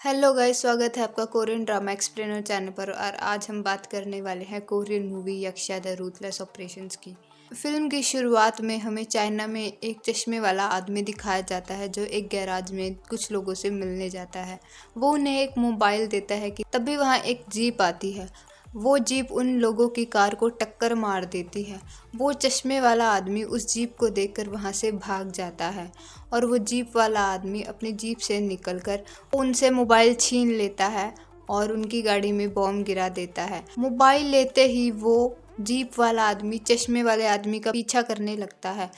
Hello guys, स्वागत है आपका कोरियन ड्रामा एक्सप्लेनर चैनल पर। और आज हम बात करने वाले हैं Korean movie यक्षा the ruthless operations की। फिल्म की शुरुआत में हमें चाइना में एक चश्मे वाला आदमी दिखाया जाता है जो एक गैराज में कुछ लोगों से मिलने जाता है। वो उन्हें एक मोबाइल देता है कि तभी वहाँ एक जीप आती है। वो जीप उन लोगों की कार को टक्कर मार देती है। वो चश्मे वाला आदमी उस जीप को देखकर वहाँ से भाग जाता है और वो जीप वाला आदमी अपनी जीप से निकलकर उनसे मोबाइल छीन लेता है और उनकी गाड़ी में बॉम्ब गिरा देता है। मोबाइल लेते ही वो जीप वाला आदमी चश्मे वाले आदमी का पीछा करने लगता है।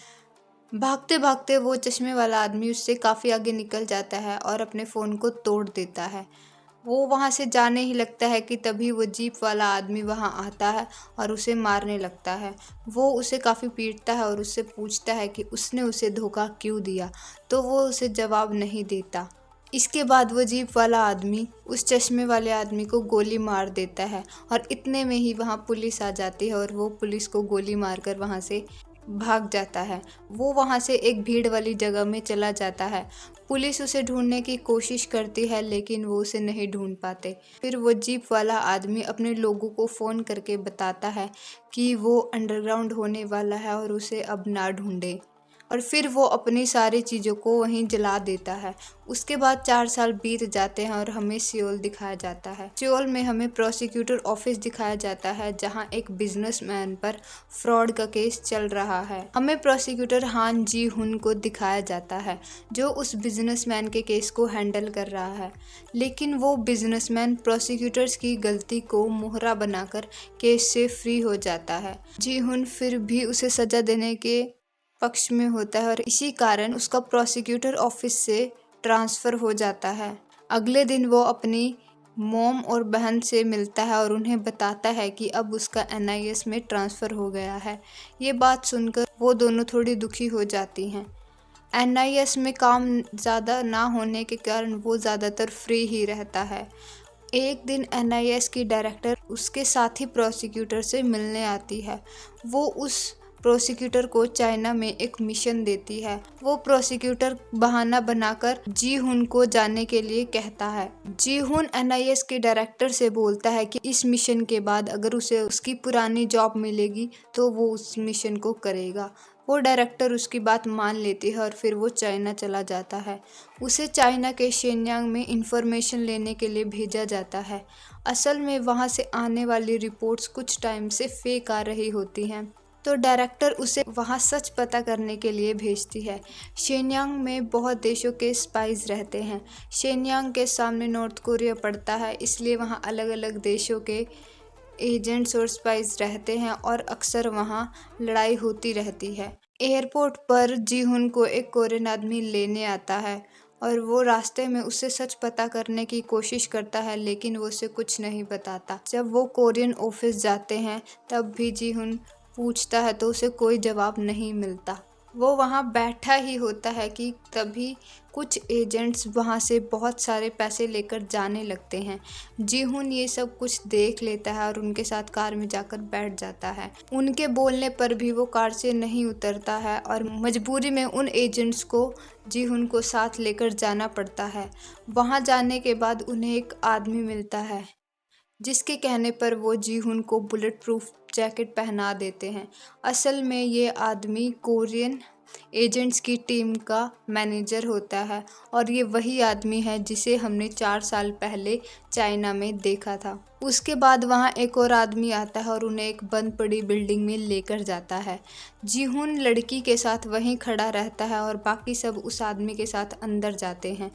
भागते भागते वो चश्मे वाला आदमी उससे काफ़ी आगे निकल जाता है और अपने फ़ोन को तोड़ देता है। वो वहाँ से जाने ही लगता है कि तभी वो जीप वाला आदमी वहाँ आता है और उसे मारने लगता है। वो उसे काफ़ी पीटता है और उससे पूछता है कि उसने उसे धोखा क्यों दिया, तो वो उसे जवाब नहीं देता। इसके बाद वो जीप वाला आदमी उस चश्मे वाले आदमी को गोली मार देता है और इतने में ही वहाँ पुलिस आ जाती है और वो पुलिस को गोली मारकर वहाँ से भाग जाता है। वो वहाँ से एक भीड़ वाली जगह में चला जाता है। पुलिस उसे ढूंढने की कोशिश करती है लेकिन वो उसे नहीं ढूंढ पाते। फिर वो जीप वाला आदमी अपने लोगों को फ़ोन करके बताता है कि वो अंडरग्राउंड होने वाला है और उसे अब ना ढूंढे। और फिर वो अपनी सारी चीज़ों को वहीं जला देता है। उसके बाद 4 साल बीत जाते हैं और हमें सियोल दिखाया जाता है। सियोल में हमें प्रोसिक्यूटर ऑफिस दिखाया जाता है जहां एक बिजनेसमैन पर फ्रॉड का केस चल रहा है। हमें प्रोसिक्यूटर हान जी हुन को दिखाया जाता है जो उस बिजनेसमैन के केस को हैंडल कर रहा है, लेकिन वो बिजनेसमैन प्रोसिक्यूटर्स की गलती को मोहरा बनाकर केस से फ्री हो जाता है। जी हुन फिर भी उसे सजा देने के पक्ष में होता है और इसी कारण उसका प्रोसिक्यूटर ऑफिस से ट्रांसफ़र हो जाता है। अगले दिन वो अपनी मॉम और बहन से मिलता है और उन्हें बताता है कि अब उसका एनआईएस में ट्रांसफ़र हो गया है। ये बात सुनकर वो दोनों थोड़ी दुखी हो जाती हैं। एनआईएस में काम ज़्यादा ना होने के कारण वो ज़्यादातर फ्री ही रहता है। एक दिन एनआईएस की डायरेक्टर उसके साथी प्रोसिक्यूटर से मिलने आती है। वो उस प्रोसिक्यूटर को चाइना में एक मिशन देती है। वो प्रोसिक्यूटर बहाना बनाकर जी हुन को जाने के लिए कहता है। जी हुन एनआईएस के डायरेक्टर से बोलता है कि इस मिशन के बाद अगर उसे उसकी पुरानी जॉब मिलेगी तो वो उस मिशन को करेगा। वो डायरेक्टर उसकी बात मान लेती है और फिर वो चाइना चला जाता है। उसे चाइना के शेनयांग में इंफॉर्मेशन लेने के लिए भेजा जाता है। असल में वहाँ से आने वाली रिपोर्ट्स कुछ टाइम से फेक आ रही होती हैं, तो डायरेक्टर उसे वहाँ सच पता करने के लिए भेजती है। शेनयांग में बहुत देशों के स्पाइस रहते हैं। शेनयांग के सामने नॉर्थ कोरिया पड़ता है, इसलिए वहाँ अलग अलग देशों के एजेंट्स और स्पाइस रहते हैं और अक्सर वहाँ लड़ाई होती रहती है। एयरपोर्ट पर जीहुन को एक कोरियन आदमी लेने आता है और वो रास्ते में उससे सच पता करने की कोशिश करता है, लेकिन वो उसे कुछ नहीं बताता। जब वो कोरियन ऑफिस जाते हैं तब भी जीहुन पूछता है तो उसे कोई जवाब नहीं मिलता। वो वहाँ बैठा ही होता है कि तभी कुछ एजेंट्स वहाँ से बहुत सारे पैसे लेकर जाने लगते हैं। जीहुन ये सब कुछ देख लेता है और उनके साथ कार में जाकर बैठ जाता है। उनके बोलने पर भी वो कार से नहीं उतरता है और मजबूरी में उन एजेंट्स को जीहुन को साथ लेकर जाना पड़ता है। वहाँ जाने के बाद उन्हें एक आदमी मिलता है जिसके कहने पर वो जीहुन को बुलेट प्रूफ जैकेट पहना देते हैं। असल में ये आदमी कोरियन एजेंट्स की टीम का मैनेजर होता है और ये वही आदमी है जिसे हमने 4 साल पहले चाइना में देखा था। उसके बाद वहाँ एक और आदमी आता है और उन्हें एक बंद पड़ी बिल्डिंग में लेकर जाता है। जीहुन लड़की के साथ वहीं खड़ा रहता है और बाकी सब उस आदमी के साथ अंदर जाते हैं।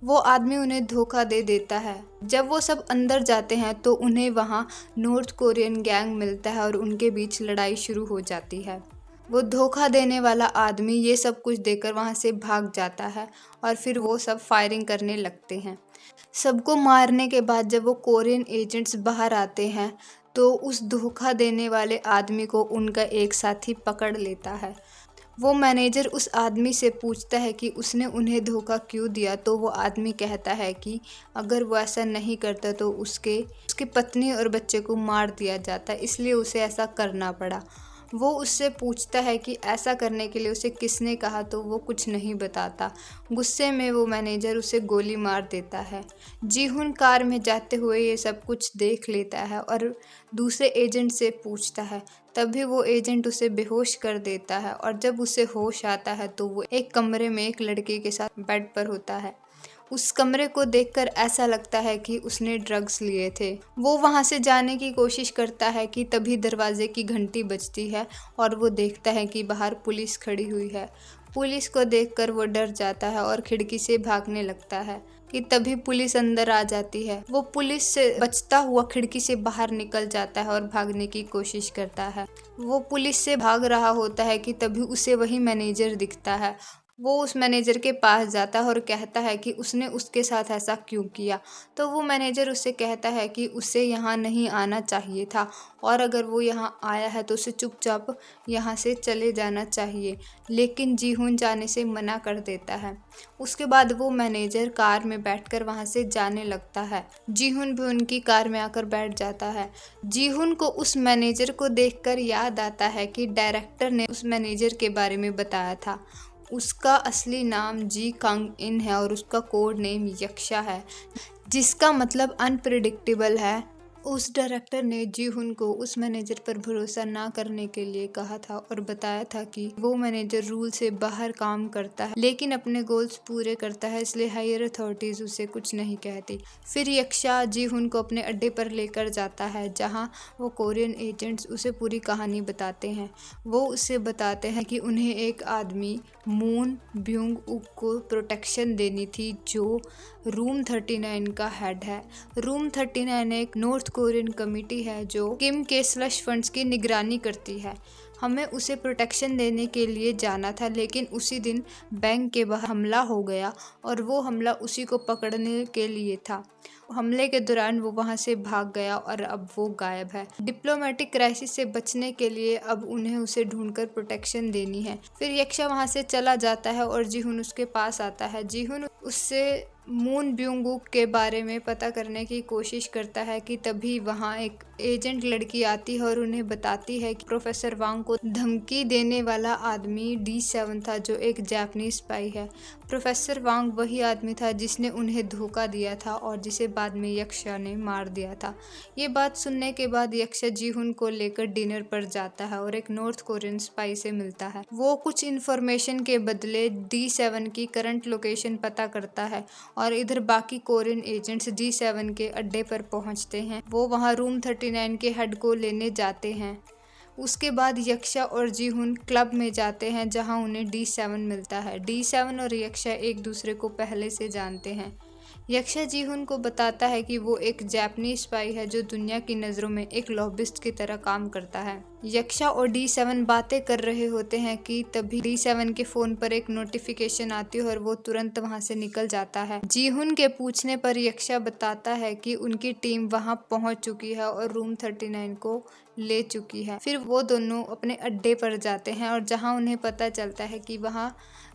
वो आदमी उन्हें धोखा दे देता है। जब वो सब अंदर जाते हैं तो उन्हें वहाँ नॉर्थ कोरियन गैंग मिलता है और उनके बीच लड़ाई शुरू हो जाती है। वो धोखा देने वाला आदमी ये सब कुछ देकर वहाँ से भाग जाता है और फिर वो सब फायरिंग करने लगते हैं। सबको मारने के बाद जब वो कोरियन एजेंट्स बाहर आते हैं तो उस धोखा देने वाले आदमी को उनका एक साथी पकड़ लेता है। वो मैनेजर उस आदमी से पूछता है कि उसने उन्हें धोखा क्यों दिया, तो वो आदमी कहता है कि अगर वो ऐसा नहीं करता तो उसके पत्नी और बच्चे को मार दिया जाता, इसलिए उसे ऐसा करना पड़ा। वो उससे पूछता है कि ऐसा करने के लिए उसे किसने कहा, तो वो कुछ नहीं बताता। गुस्से में वो मैनेजर उसे गोली मार देता है। जीहुन कार में जाते हुए ये सब कुछ देख लेता है और दूसरे एजेंट से पूछता है। तभी वो एजेंट उसे बेहोश कर देता है और जब उसे होश आता है तो वो एक कमरे में एक लड़के के साथ बेड पर होता है। उस कमरे को देखकर ऐसा लगता है कि उसने ड्रग्स लिए थे। वो वहां से जाने की कोशिश करता है कि तभी दरवाजे की घंटी बजती है और वो देखता है कि बाहर पुलिस खड़ी हुई है। पुलिस को देखकर वो डर जाता है और खिड़की से भागने लगता है कि तभी पुलिस अंदर आ जाती है। वो पुलिस से बचता हुआ खिड़की से बाहर निकल जाता है और भागने की कोशिश करता है। वो पुलिस से भाग रहा होता है कि तभी उसे वही मैनेजर दिखता है। वो उस मैनेजर के पास जाता है और कहता है कि उसने उसके साथ ऐसा क्यों किया। तो वो मैनेजर उससे कहता है कि उसे यहाँ नहीं आना चाहिए था और अगर वो यहाँ आया है तो उसे चुपचाप यहाँ से चले जाना चाहिए। लेकिन जीहुन जाने से मना कर देता है। उसके बाद वो मैनेजर कार में बैठकर वहाँ से जाने लगता है। जीहुन भी उनकी कार में आकर बैठ जाता है। जीहुन को उस मैनेजर को देखकर याद आता है कि डायरेक्टर ने उस मैनेजर के बारे में बताया था। उसका असली नाम जी कांग इन है और उसका कोड नेम यक्षा है, जिसका मतलब अनप्रिडिक्टेबल है। उस डायरेक्टर ने जीहुन को उस मैनेजर पर भरोसा ना करने के लिए कहा था और बताया था कि वो मैनेजर रूल से बाहर काम करता है लेकिन अपने गोल्स पूरे करता है, इसलिए हायर अथॉरिटीज उसे कुछ नहीं कहती। फिर यक्षा जीहुन को अपने अड्डे पर लेकर जाता है जहां वो कोरियन एजेंट्स उसे पूरी कहानी बताते हैं। वो उसे बताते हैं कि उन्हें एक आदमी मून ब्यूंग उक को प्रोटेक्शन देनी थी जो रूम 39 का हेड है। रूम 39 एक नॉर्थ कोरियन कमिटी है जो किम के स्लश फंड्स की निगरानी करती है। हमें उसे प्रोटेक्शन देने के लिए जाना था लेकिन उसी दिन बैंक के बाहर हमला हो गया और वो हमला उसी को पकड़ने के लिए था। हमले के दौरान वो वहां से भाग गया और अब वो गायब है। डिप्लोमेटिक क्राइसिस से बचने के लिए अब उन्हें उसे ढूंढकर प्रोटेक्शन देनी है। फिर यक्षा वहां से चला जाता है और जीहुन उसके पास आता है। जीहुन उससे मून ब्यूंगुक के बारे में पता करने की कोशिश करता है कि तभी वहां एक एजेंट लड़की आती है और उन्हें बताती है कि प्रोफेसर वांग को धमकी देने वाला आदमी D7 था जो एक जापानीज स्पाई है। प्रोफेसर वांग वही आदमी था जिसने उन्हें धोखा दिया था और जिसे बाद में यक्षा ने मार दिया था। ये बात सुनने के बाद यक्षा जीहुन को लेकर डिनर पर जाता है और एक नॉर्थ कोरियन स्पाई से मिलता है। वो कुछ इन्फॉर्मेशन के बदले D7 की करंट लोकेशन पता करता है और इधर बाकी कोरियन एजेंट्स D7 के अड्डे पर पहुंचते हैं। वो वहां रूम 39 के हेड को लेने जाते हैं। उसके बाद यक्षा और जीहुन क्लब में जाते हैं जहां उन्हें D7 मिलता है। D7 और यक्षा एक दूसरे को पहले से जानते हैं। यक्षा जीहुन को बताता है कि वो एक जापानीज स्पाई है जो दुनिया की नज़रों में एक लॉबिस्ट की तरह काम करता है। यक्षा और D7 बातें कर रहे होते हैं कि तभी D7 के फोन पर एक नोटिफिकेशन आती है और वो तुरंत वहां से निकल जाता है। जीहुन के पूछने पर यक्षा बताता है कि उनकी टीम वहां पहुंच चुकी है और रूम 39 को ले चुकी है। फिर वो दोनों अपने अड्डे पर जाते हैं और जहां उन्हें पता चलता है कि वहां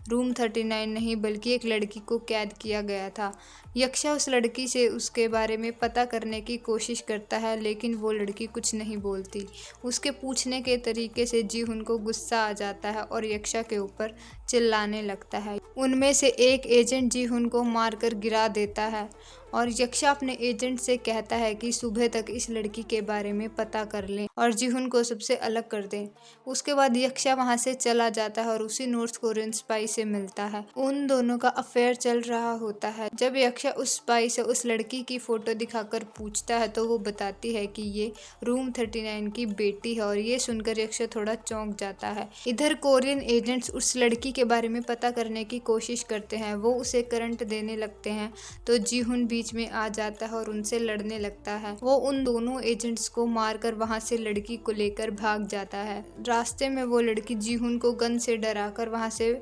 रूम 39 नहीं बल्कि एक लड़की को कैद किया गया था। यक्षा उस लड़की से उसके बारे में पता करने की कोशिश करता है लेकिन वो लड़की कुछ नहीं बोलती। उसके पूछने के तरीके से जीहुन को गुस्सा आ जाता है और यक्षा के ऊपर चिल्लाने लगता है। उनमें से एक एजेंट जीहुन को मारकर गिरा देता है और यक्षा अपने एजेंट से कहता है कि सुबह तक इस लड़की के बारे में पता कर लें और जीहुन को सबसे अलग कर दें। उसके बाद यक्षा वहां से चला जाता है और उसी नॉर्थ कोरियन स्पाई से मिलता है। उन दोनों का अफेयर चल रहा होता है। जब यक्षा उस स्पाई से उस लड़की की फोटो दिखाकर पूछता है तो वो बताती है कि ये रूम 39 की बेटी है और ये सुनकर यक्षा थोड़ा चौंक जाता है। इधर कोरियन एजेंट्स उस लड़की के बारे में पता करने की कोशिश करते हैं। वो उसे करंट देने लगते हैं तो जीहुन बीच में आ जाता है और उनसे लड़ने लगता है। वो उन दोनों एजेंट्स को मारकर वहां से लड़की को लेकर भाग जाता है। रास्ते में वो लड़की जीहुन को गन से डराकर वहां से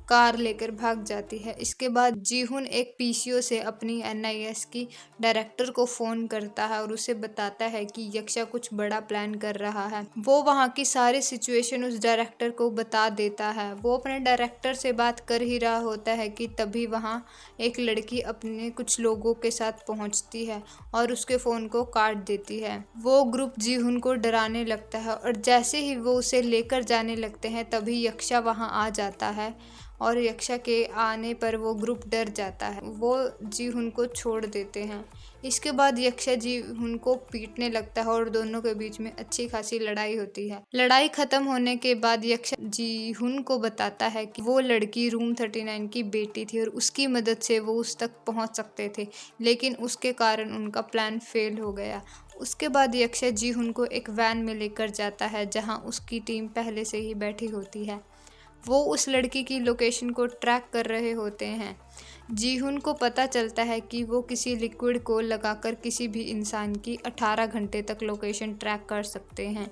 कार लेकर भाग जाती है। इसके बाद जीहुन एक पीसीओ से अपनी एनआईएस की डायरेक्टर को फ़ोन करता है और उसे बताता है कि यक्षा कुछ बड़ा प्लान कर रहा है। वो वहाँ की सारी सिचुएशन उस डायरेक्टर को बता देता है। वो अपने डायरेक्टर से बात कर ही रहा होता है कि तभी वहाँ एक लड़की अपने कुछ लोगों के साथ पहुँचती है और उसके फ़ोन को काट देती है। वो ग्रुप जीहुन को डराने लगता है और जैसे ही वो उसे लेकर जाने लगते हैं तभी यक्षा वहाँ आ जाता है और यक्षा के आने पर वो ग्रुप डर जाता है। वो जीहुन को छोड़ देते हैं। इसके बाद यक्षा जीहुन को पीटने लगता है और दोनों के बीच में अच्छी खासी लड़ाई होती है। लड़ाई खत्म होने के बाद यक्षा जीहुन को बताता है कि वो लड़की रूम 39 की बेटी थी और उसकी मदद से वो उस तक पहुंच सकते थे, लेकिन उसके कारण उनका प्लान फेल हो गया। उसके बाद यक्षा जीहुन को एक वैन में लेकर जाता है जहां उसकी टीम पहले से ही बैठी होती है। वो उस लड़की की लोकेशन को ट्रैक कर रहे होते हैं। जीहुन को पता चलता है कि वो किसी लिक्विड को लगाकर किसी भी इंसान की 18 घंटे तक लोकेशन ट्रैक कर सकते हैं।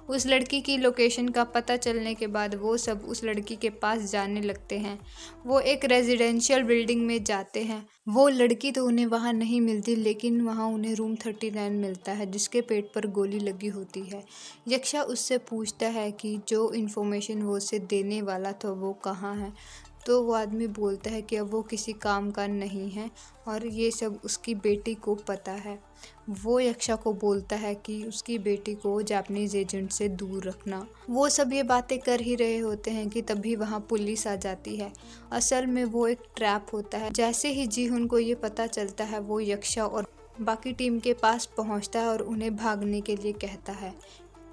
उस लड़की की लोकेशन का पता चलने के बाद वो सब उस लड़की के पास जाने लगते हैं। वो एक रेजिडेंशियल बिल्डिंग में जाते हैं। वो लड़की तो उन्हें वहाँ नहीं मिलती, लेकिन वहाँ उन्हें रूम 39 मिलता है जिसके पेट पर गोली लगी होती है। यक्षा उससे पूछता है कि जो इन्फॉर्मेशन वो उसे देने वाला था वो कहाँ है, तो वो आदमी बोलता है कि अब वो किसी काम का नहीं है और ये सब उसकी बेटी को पता है। वो यक्षा को बोलता है कि उसकी बेटी को जापानीज एजेंट से दूर रखना। वो सब ये बातें कर ही रहे होते हैं कि तभी वहाँ पुलिस आ जाती है। असल में वो एक ट्रैप होता है। जैसे ही जीहुन को ये पता चलता है वो यक्षा और बाकी टीम के पास पहुँचता है और उन्हें भागने के लिए कहता है।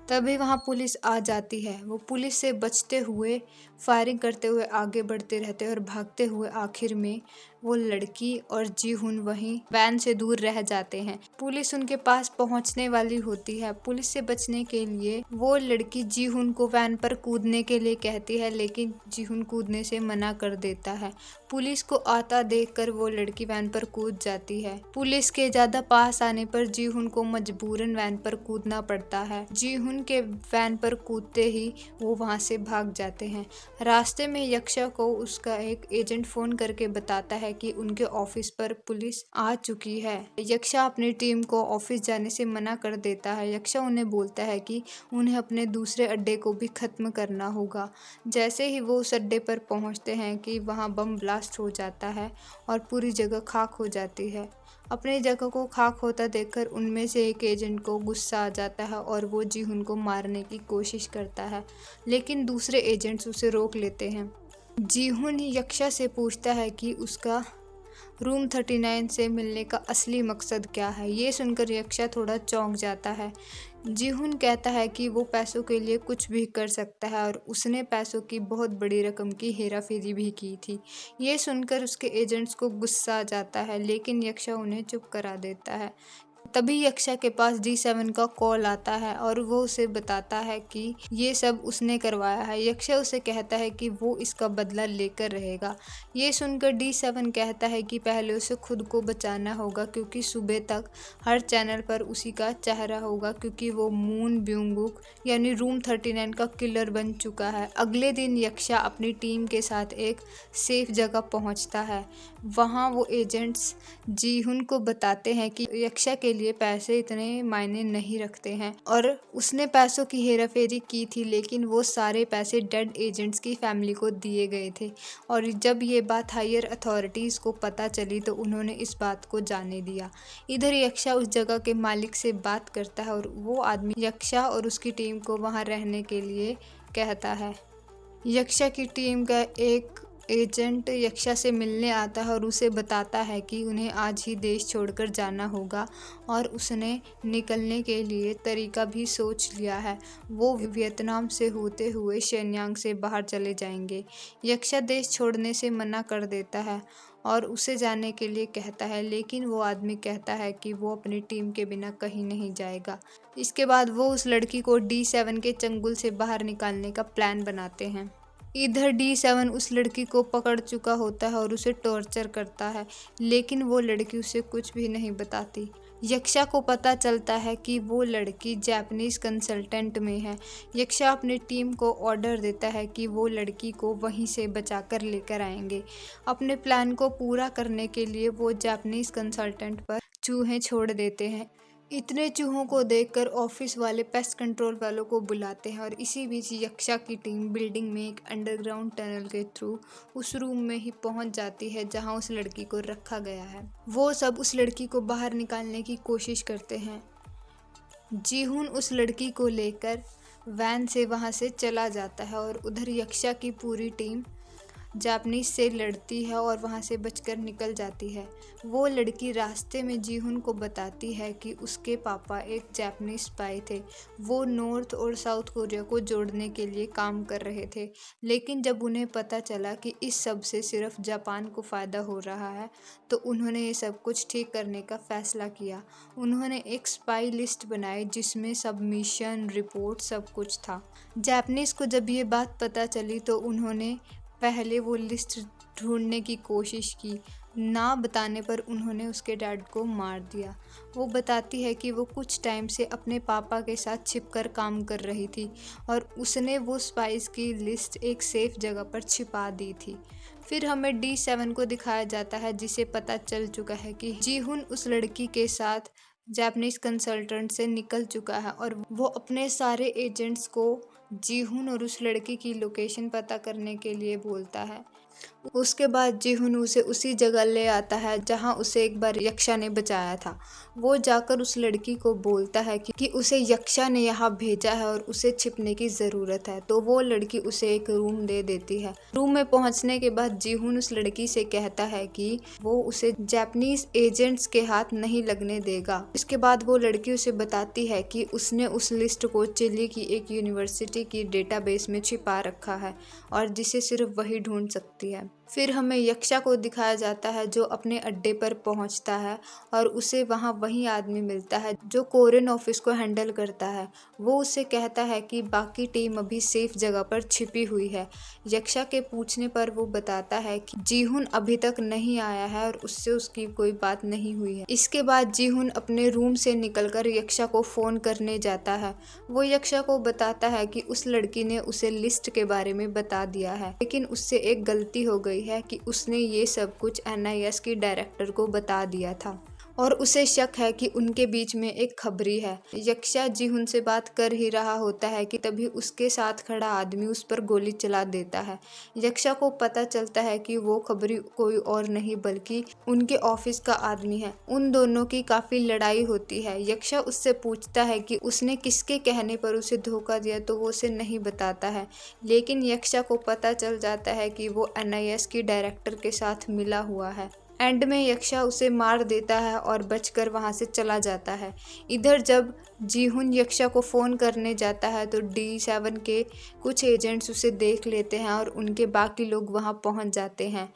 तभी वहाँ पुलिस आ जाती है। वो पुलिस से बचते हुए फायरिंग करते हुए आगे बढ़ते रहते हैं और भागते हुए आखिर में वो लड़की और जीहुन वहीं वैन से दूर रह जाते हैं। पुलिस उनके पास पहुंचने वाली होती है। पुलिस से बचने के लिए वो लड़की जीहुन को वैन पर कूदने के लिए कहती है, लेकिन जीहुन कूदने से मना कर देता है। पुलिस को आता देखकर वो लड़की वैन पर कूद जाती है। पुलिस के ज्यादा पास आने पर जीहुन को मजबूरन वैन पर कूदना पड़ता है। जीहुन के वैन पर कूदते ही वो वहां से भाग जाते हैं। रास्ते में यक्षा को उसका एक एजेंट फोन करके बताता है कि उनके ऑफिस पर पुलिस आ चुकी है। यक्षा अपनी टीम को ऑफिस जाने से मना कर देता है। यक्षा उन्हें बोलता है कि उन्हें अपने दूसरे अड्डे को भी खत्म करना होगा। जैसे ही वो उस अड्डे पर पहुंचते हैं कि वहां बम ब्लास्ट हो जाता है और पूरी जगह खाक हो जाती है। अपनी जगह को खाक होता देखकर उनमें से एक एजेंट को गुस्सा आ जाता है और वो जीहुन को मारने की कोशिश करता है, लेकिन दूसरे एजेंट्स उसे रोक लेते हैं। जीहुन यक्षा से पूछता है कि उसका रूम 39 से मिलने का असली मकसद क्या है। ये सुनकर यक्षा थोड़ा चौंक जाता है। जीहुन कहता है कि वो पैसों के लिए कुछ भी कर सकता है और उसने पैसों की बहुत बड़ी रकम की हेराफेरी भी की थी। ये सुनकर उसके एजेंट्स को गुस्सा आ जाता है, लेकिन यक्षा उन्हें चुप करा देता है। तभी यक्षा के पास D7 का कॉल आता है और वो उसे बताता है कि ये सब उसने करवाया है। यक्षा उसे कहता है कि वो इसका बदला लेकर रहेगा। ये सुनकर D7 कहता है कि पहले उसे खुद को बचाना होगा, क्योंकि सुबह तक हर चैनल पर उसी का चेहरा होगा, क्योंकि वो मून ब्यूंगुक यानी रूम 39 का किलर बन चुका है। अगले दिन यक्षा अपनी टीम के साथ एक सेफ जगह पहुंचता है। वहाँ वो एजेंट्स जीहुन को बताते हैं कि यक्षा के लिए पैसे इतने मायने नहीं रखते हैं और उसने पैसों की हेराफेरी की थी, लेकिन वो सारे पैसे डेड एजेंट्स की फैमिली को दिए गए थे। और जब ये बात हायर अथॉरिटीज़ को पता चली तो उन्होंने इस बात को जाने दिया। इधर यक्षा उस जगह के मालिक से बात करता है और वो आदमी यक्षा और उसकी टीम को वहाँ रहने के लिए कहता है। यक्षा की टीम का एक एजेंट यक्षा से मिलने आता है और उसे बताता है कि उन्हें आज ही देश छोड़कर जाना होगा और उसने निकलने के लिए तरीका भी सोच लिया है। वो वियतनाम से होते हुए शेन्यांग से बाहर चले जाएंगे। यक्षा देश छोड़ने से मना कर देता है और उसे जाने के लिए कहता है, लेकिन वो आदमी कहता है कि वो अपनी टीम के बिना कहीं नहीं जाएगा। इसके बाद वो उस लड़की को D7 के चंगुल से बाहर निकालने का प्लान बनाते हैं। इधर D7 उस लड़की को पकड़ चुका होता है और उसे टॉर्चर करता है, लेकिन वो लड़की उसे कुछ भी नहीं बताती। यक्षा को पता चलता है कि वो लड़की जापानीज कंसल्टेंट में है। यक्षा अपनी टीम को ऑर्डर देता है कि वो लड़की को वहीं से बचाकर लेकर आएंगे। अपने प्लान को पूरा करने के लिए वो जापानीज कंसल्टेंट पर चूहे छोड़ देते हैं। इतने चूहों को देखकर ऑफिस वाले पेस्ट कंट्रोल वालों को बुलाते हैं और इसी बीच यक्षा की टीम बिल्डिंग में एक अंडरग्राउंड टनल के थ्रू उस रूम में ही पहुंच जाती है जहां उस लड़की को रखा गया है। वो सब उस लड़की को बाहर निकालने की कोशिश करते हैं। जीहुन उस लड़की को लेकर वैन से वहां से चला जाता है और उधर यक्षा की पूरी टीम जापानीज से लड़ती है और वहां से बचकर निकल जाती है। वो लड़की रास्ते में जीहुन को बताती है कि उसके पापा एक जापानीज स्पाई थे। वो नॉर्थ और साउथ कोरिया को जोड़ने के लिए काम कर रहे थे, लेकिन जब उन्हें पता चला कि इस सब से सिर्फ जापान को फ़ायदा हो रहा है तो उन्होंने ये सब कुछ ठीक करने का फैसला किया। उन्होंने एक स्पाई लिस्ट बनाई जिसमें सब मिशन, रिपोर्ट सब कुछ था। जापानीज को जब ये बात पता चली तो उन्होंने पहले वो लिस्ट ढूंढने की कोशिश की। ना बताने पर उन्होंने उसके डैड को मार दिया। वो बताती है कि वो कुछ टाइम से अपने पापा के साथ छिपकर काम कर रही थी और उसने वो स्पाइस की लिस्ट एक सेफ जगह पर छिपा दी थी। फिर हमें D7 को दिखाया जाता है जिसे पता चल चुका है कि जीहुन उस लड़की के साथ जापानीज कंसल्टेंट से निकल चुका है और वो अपने सारे एजेंट्स को जीहुन और उस लड़की की लोकेशन पता करने के लिए बोलता है। उसके बाद जीहुन उसे उसी जगह ले आता है जहां उसे एक बार यक्षा ने बचाया था। वो जाकर उस लड़की को बोलता है कि उसे यक्षा ने यहाँ भेजा है और उसे छिपने की ज़रूरत है, तो वो लड़की उसे एक रूम दे देती है। रूम में पहुंचने के बाद जीहुन उस लड़की से कहता है कि वो उसे जापानीज एजेंट्स के हाथ नहीं लगने देगा। इसके बाद वो लड़की उसे बताती है कि उसने उस लिस्ट को चिली की एक यूनिवर्सिटी की डेटाबेस में छिपा रखा है और जिसे सिर्फ वही ढूंढ सकती है। फिर हमें यक्षा को दिखाया जाता है जो अपने अड्डे पर पहुंचता है और उसे वहां वही आदमी मिलता है जो कोरियन ऑफिस को हैंडल करता है। वो उससे कहता है कि बाकी टीम अभी सेफ जगह पर छिपी हुई है। यक्षा के पूछने पर वो बताता है कि जीहुन अभी तक नहीं आया है और उससे उसकी कोई बात नहीं हुई है। इसके बाद जीहुन अपने रूम से निकलकर यक्षा को फ़ोन करने जाता है। वो यक्षा को बताता है कि उस लड़की ने उसे लिस्ट के बारे में बता दिया है, लेकिन उससे एक गलती हो गई है कि उसने ये सब कुछ NIS की डायरेक्टर को बता दिया था और उसे शक है कि उनके बीच में एक खबरी है। यक्षा जीहुन से बात कर ही रहा होता है कि तभी उसके साथ खड़ा आदमी उस पर गोली चला देता है। यक्षा को पता चलता है कि वो खबरी कोई और नहीं बल्कि उनके ऑफिस का आदमी है। उन दोनों की काफ़ी लड़ाई होती है। यक्षा उससे पूछता है कि उसने किसके कहने पर उसे धोखा दिया तो वो उसे नहीं बताता है, लेकिन यक्षा को पता चल जाता है कि वो NIS की डायरेक्टर के साथ मिला हुआ है। एंड में यक्षा उसे मार देता है और बचकर वहां से चला जाता है। इधर जब जीहुन यक्षा को फ़ोन करने जाता है तो D7 के कुछ एजेंट्स उसे देख लेते हैं और उनके बाकी लोग वहां पहुंच जाते हैं।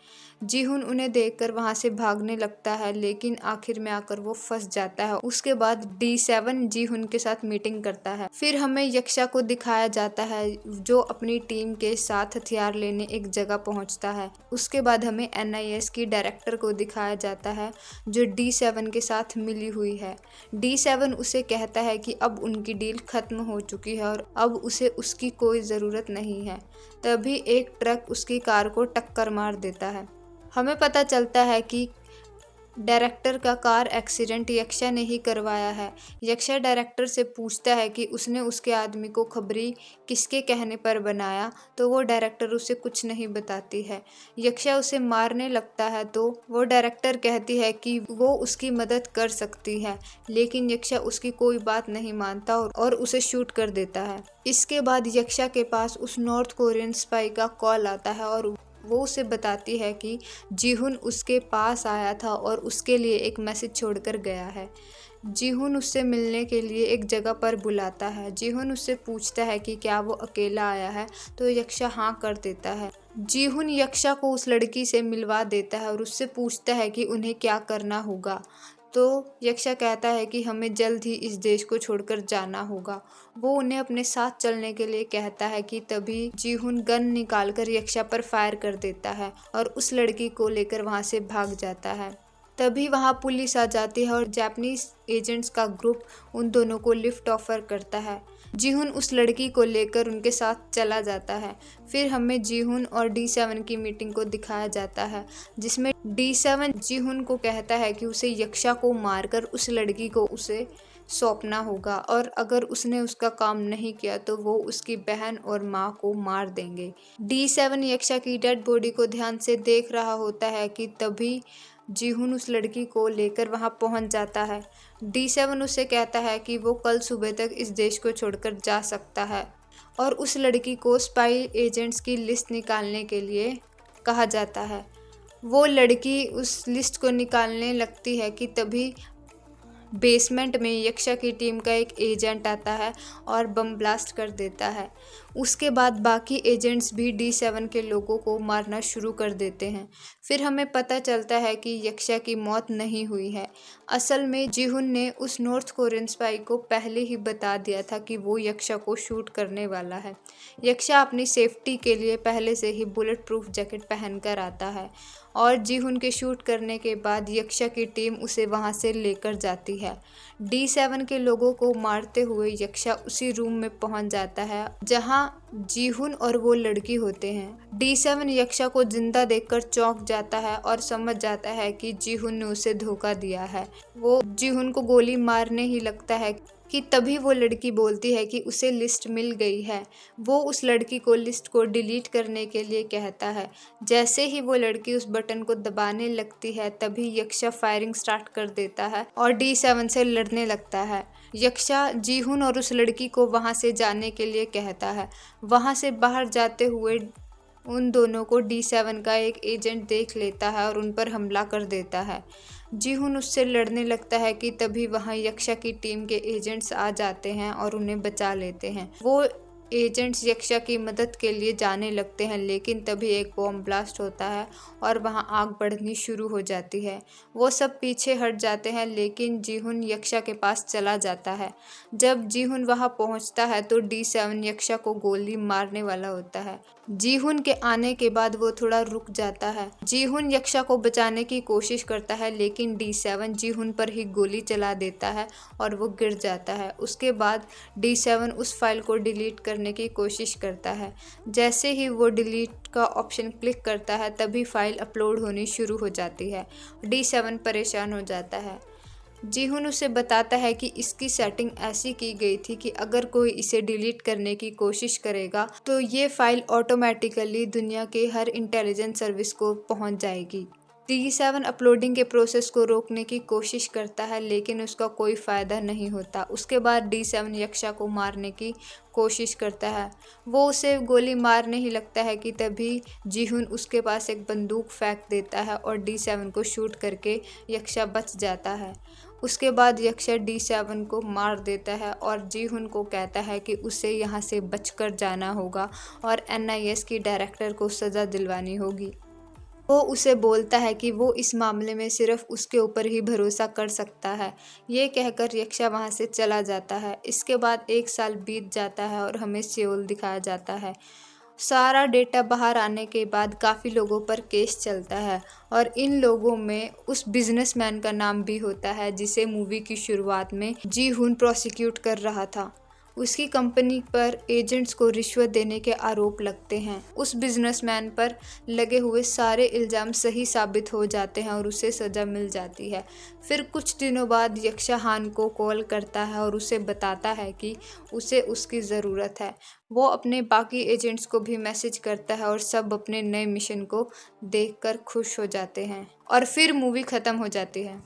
जीहुन उन्हें देखकर वहां से भागने लगता है, लेकिन आखिर में आकर वो फंस जाता है। उसके बाद D7 जीहुन के साथ मीटिंग करता है। फिर हमें यक्षा को दिखाया जाता है जो अपनी टीम के साथ हथियार लेने एक जगह पहुंचता है। उसके बाद हमें NIS की डायरेक्टर को दिखाया जाता है जो D7 के साथ मिली हुई है। D7 उसे कहता है कि अब उनकी डील खत्म हो चुकी है और अब उसे उसकी कोई ज़रूरत नहीं है। तभी एक ट्रक उसकी कार को टक्कर मार देता है। हमें पता चलता है कि डायरेक्टर का कार एक्सीडेंट यक्षा ने ही करवाया है। यक्षा डायरेक्टर से पूछता है कि उसने उसके आदमी को खबरी किसके कहने पर बनाया, तो वो डायरेक्टर उसे कुछ नहीं बताती है। यक्षा उसे मारने लगता है तो वो डायरेक्टर कहती है कि वो उसकी मदद कर सकती है, लेकिन यक्षा उसकी कोई बात नहीं मानता और उसे शूट कर देता है। इसके बाद यक्षा के पास उस नॉर्थ कोरियन स्पाई का कॉल आता है और वो उसे बताती है कि जीहुन उसके पास आया था और उसके लिए एक मैसेज छोड़कर गया है। जीहुन उससे मिलने के लिए एक जगह पर बुलाता है। जीहुन उससे पूछता है कि क्या वो अकेला आया है, तो यक्षा हाँ कर देता है। जीहुन यक्षा को उस लड़की से मिलवा देता है और उससे पूछता है कि उन्हें क्या करना होगा, तो यक्षा कहता है कि हमें जल्द ही इस देश को छोड़कर जाना होगा। वो उन्हें अपने साथ चलने के लिए कहता है कि तभी जीहुन गन निकालकर यक्षा पर फायर कर देता है और उस लड़की को लेकर वहां से भाग जाता है। तभी वहाँ पुलिस आ जाती है और जापानीज एजेंट्स का ग्रुप उन दोनों को लिफ्ट ऑफर करता है। जीहुन उस लड़की को लेकर उनके साथ चला जाता है। फिर हमें जीहुन और D7 की मीटिंग को दिखाया जाता है, जिसमें D7 जीहुन को कहता है कि उसे यक्षा को मारकर उस लड़की को उसे सौंपना होगा और अगर उसने उसका काम नहीं किया तो वो उसकी बहन और माँ को मार देंगे। D7 यक्षा की डेड बॉडी को ध्यान से देख रहा होता है कि तभी जीहुन उस लड़की को लेकर वहां पहुंच जाता है। D7 उसे कहता है कि वो कल सुबह तक इस देश को छोड़कर जा सकता है और उस लड़की को स्पाई एजेंट्स की लिस्ट निकालने के लिए कहा जाता है। वो लड़की उस लिस्ट को निकालने लगती है कि तभी बेसमेंट में यक्षा की टीम का एक एजेंट आता है और बम ब्लास्ट कर देता है। उसके बाद बाकी एजेंट्स भी D7 के लोगों को मारना शुरू कर देते हैं। फिर हमें पता चलता है कि यक्षा की मौत नहीं हुई है। असल में जीहुन ने उस नॉर्थ कोरियन स्पाई को पहले ही बता दिया था कि वो यक्षा को शूट करने वाला है। यक्षा अपनी सेफ्टी के लिए पहले से ही बुलेट प्रूफ जैकेट पहनकर आता है और जीहुन के शूट करने के बाद यक्षा की टीम उसे वहां से लेकर जाती है। D7 के लोगों को मारते हुए यक्षा उसी रूम में पहुंच जाता है जहां जीहुन और वो लड़की होते हैं। D7 यक्षा को जिंदा देखकर चौंक जाता है और समझ जाता है कि जीहुन ने उसे धोखा दिया है। वो जीहुन को गोली मारने ही लगता है कि तभी वो लड़की बोलती है कि उसे लिस्ट मिल गई है। वो उस लड़की को लिस्ट को डिलीट करने के लिए कहता है। जैसे ही वो लड़की उस बटन को दबाने लगती है तभी यक्षा फायरिंग स्टार्ट कर देता है और D7 से लड़ने लगता है। यक्षा जीहुन और उस लड़की को वहां से जाने के लिए कहता है। वहां से बाहर जाते हुए उन दोनों को D7 का एक एजेंट देख लेता है और उन पर हमला कर देता है। जीहुन उससे लड़ने लगता है कि तभी वहां यक्षा की टीम के एजेंट्स आ जाते हैं और उन्हें बचा लेते हैं। वो एजेंट्स यक्षा की मदद के लिए जाने लगते हैं, लेकिन तभी एक बॉम्ब ब्लास्ट होता है और वहां आग बढ़नी शुरू हो जाती है। वो सब पीछे हट जाते हैं, लेकिन जीहुन यक्षा के पास चला जाता है। जब जीहुन वहां पहुंचता है तो D7 यक्षा को गोली मारने वाला होता है। जीहुन के आने के बाद वो थोड़ा रुक जाता है। जीहुन यक्षा को बचाने की कोशिश करता है, लेकिन D7 जीहुन पर ही गोली चला देता है और वो गिर जाता है। उसके बाद D7 उस फाइल को डिलीट करने की कोशिश करता है। जैसे ही वो डिलीट का ऑप्शन क्लिक करता है तभी फाइल अपलोड होनी शुरू हो जाती है। D7 परेशान हो जाता है। जीहुन उसे बताता है कि इसकी सेटिंग ऐसी की गई थी कि अगर कोई इसे डिलीट करने की कोशिश करेगा तो ये फाइल ऑटोमेटिकली दुनिया के हर इंटेलिजेंस सर्विस को पहुंच जाएगी। D7 अपलोडिंग के प्रोसेस को रोकने की कोशिश करता है, लेकिन उसका कोई फ़ायदा नहीं होता। उसके बाद D7 यक्षा को मारने की कोशिश करता है। वो उसे गोली मारने ही लगता है कि तभी जीहुन उसके पास एक बंदूक फेंक देता है और D7 को शूट करके यक्षा बच जाता है। उसके बाद यक्षा D7 को मार देता है और जीहुन को कहता है कि उसे यहाँ से बचकर जाना होगा और NIS की डायरेक्टर को सज़ा दिलवानी होगी। वो उसे बोलता है कि वो इस मामले में सिर्फ उसके ऊपर ही भरोसा कर सकता है। ये कहकर यक्षा वहाँ से चला जाता है। इसके बाद 1 साल बीत जाता है और हमें सियोल दिखाया जाता है। सारा डेटा बाहर आने के बाद काफ़ी लोगों पर केस चलता है और इन लोगों में उस बिजनेसमैन का नाम भी होता है जिसे मूवी की शुरुआत में जीहुन प्रोसिक्यूट कर रहा था। उसकी कंपनी पर एजेंट्स को रिश्वत देने के आरोप लगते हैं। उस बिजनेसमैन पर लगे हुए सारे इल्ज़ाम सही साबित हो जाते हैं और उसे सज़ा मिल जाती है। फिर कुछ दिनों बाद यक्षा हान को कॉल करता है और उसे बताता है कि उसे उसकी ज़रूरत है। वो अपने बाकी एजेंट्स को भी मैसेज करता है और सब अपने नए मिशन को देखकर खुश हो जाते हैं और फिर मूवी ख़त्म हो जाती है।